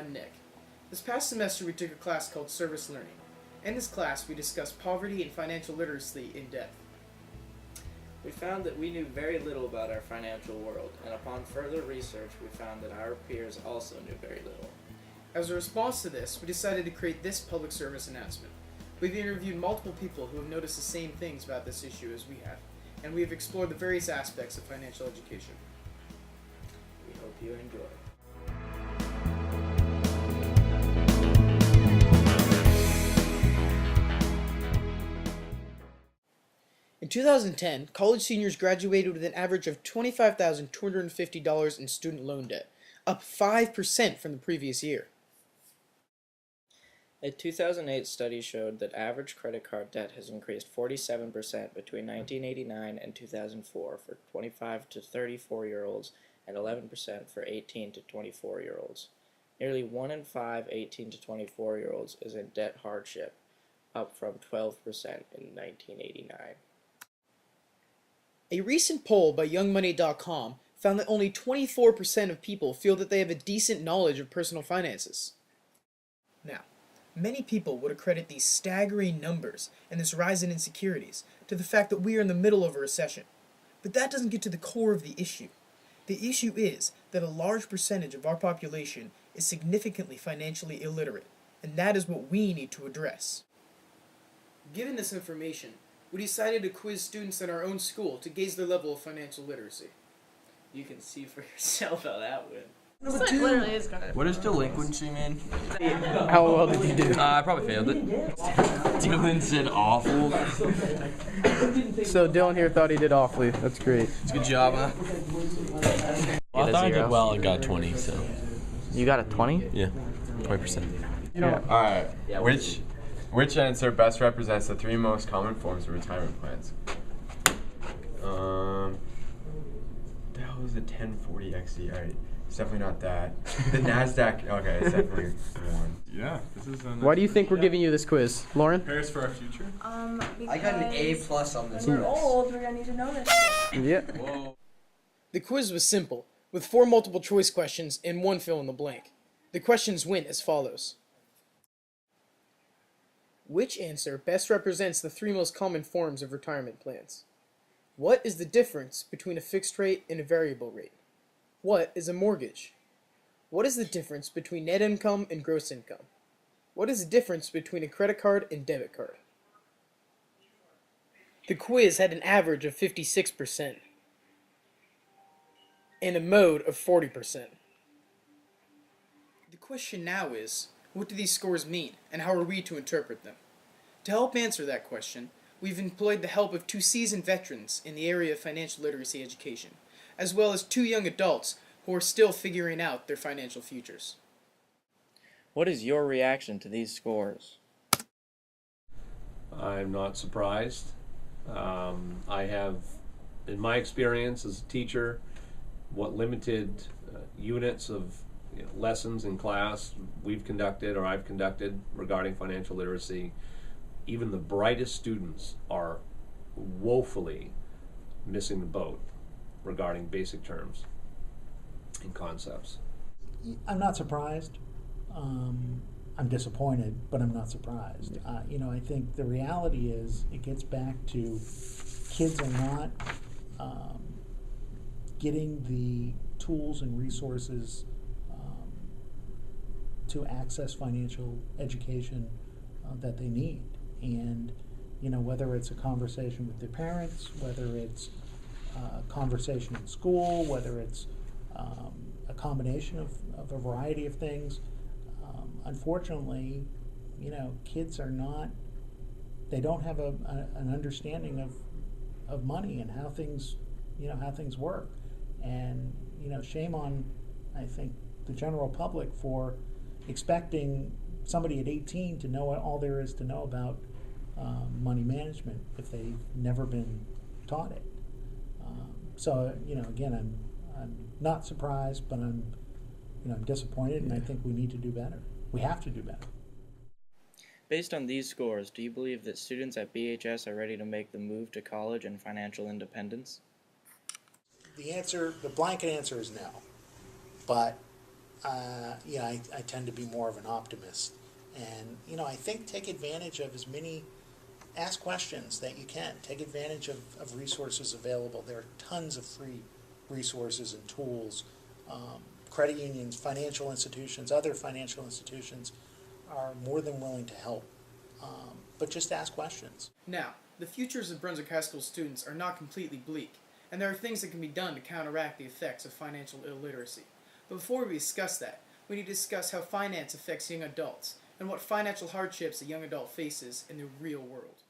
I'm Nick. This past semester we took a class called Service Learning. In this class we discussed poverty and financial literacy in depth. We found that we knew very little about our financial world, and upon further research we found that our peers also knew very little. As a response to this, we decided to create this public service announcement. We've interviewed multiple people who have noticed the same things about this issue as we have, and we have explored the various aspects of financial education. We hope you enjoy. In 2010, college seniors graduated with an average of $25,250 in student loan debt, up 5% from the previous year. A 2008 study showed that average credit card debt has increased 47% between 1989 and 2004 for 25 to 34-year-olds and 11% for 18 to 24-year-olds. Nearly 1 in 5 18 to 24-year-olds is in debt hardship, up from 12% in 1989. A recent poll by YoungMoney.com found that only 24% of people feel that they have a decent knowledge of personal finances. Now, many people would accredit these staggering numbers and this rise in insecurities to the fact that we are in the middle of a recession. But that doesn't get to the core of the issue. The issue is that a large percentage of our population is significantly financially illiterate, and that is what we need to address. Given this information, we decided to quiz students in our own school to gauge their level of financial literacy. You can see for yourself how that went. This literally is gonna. What does delinquency mean? How well did you do? I probably failed it. Dylan said awful. So Dylan here thought he did awfully. That's great. It's a good job, huh? Well, I thought I did well and got 20, so. You got a 20? Yeah, 20%. Yeah. Alright, which answer best represents the three most common forms of retirement plans? That was a 1040 XD. Alright, it's definitely not that. The NASDAQ, okay, it's definitely one. Yeah, this is Why do you think we're giving you this quiz, Lauren? Prepares for our future. I got an A+ on this. When we're old, we're gonna need to know this shit. Yeah. Whoa. The quiz was simple, with 4 multiple choice questions and 1 fill in the blank. The questions went as follows. Which answer best represents the 3 most common forms of retirement plans? What is the difference between a fixed rate and a variable rate? What is a mortgage? What is the difference between net income and gross income? What is the difference between a credit card and debit card? The quiz had an average of 56% and a mode of 40%. The question now is, what do these scores mean, and how are we to interpret them? To help answer that question, we've employed the help of 2 seasoned veterans in the area of financial literacy education, as well as 2 young adults who are still figuring out their financial futures. What is your reaction to these scores? I'm not surprised. I have, in my experience as a teacher, what limited units of lessons in class we've conducted or I've conducted regarding financial literacy, even the brightest students are woefully missing the boat regarding basic terms and concepts. I'm not surprised. I'm disappointed, but I'm not surprised. I think the reality is it gets back to kids are not getting the tools and resources to access financial education that they need. And, whether it's a conversation with their parents, whether it's a conversation in school, whether it's a combination of a variety of things, unfortunately, kids are not, they don't have an understanding of money and how things work. And, shame on, I think, the general public for expecting somebody at 18 to know all there is to know about money management if they've never been taught it. So again, I'm not surprised, but I'm disappointed, and I think we need to do better. We have to do better. Based on these scores, do you believe that students at BHS are ready to make the move to college and financial independence? The blanket answer is no. But I tend to be more of an optimist. And, I think take advantage of as many, ask questions that you can. Take advantage of resources available. There are tons of free resources and tools. Credit unions, financial institutions, other financial institutions are more than willing to help. But just ask questions. Now, the futures of Brunswick High School students are not completely bleak, and there are things that can be done to counteract the effects of financial illiteracy. But before we discuss that, we need to discuss how finance affects young adults, and what financial hardships a young adult faces in the real world.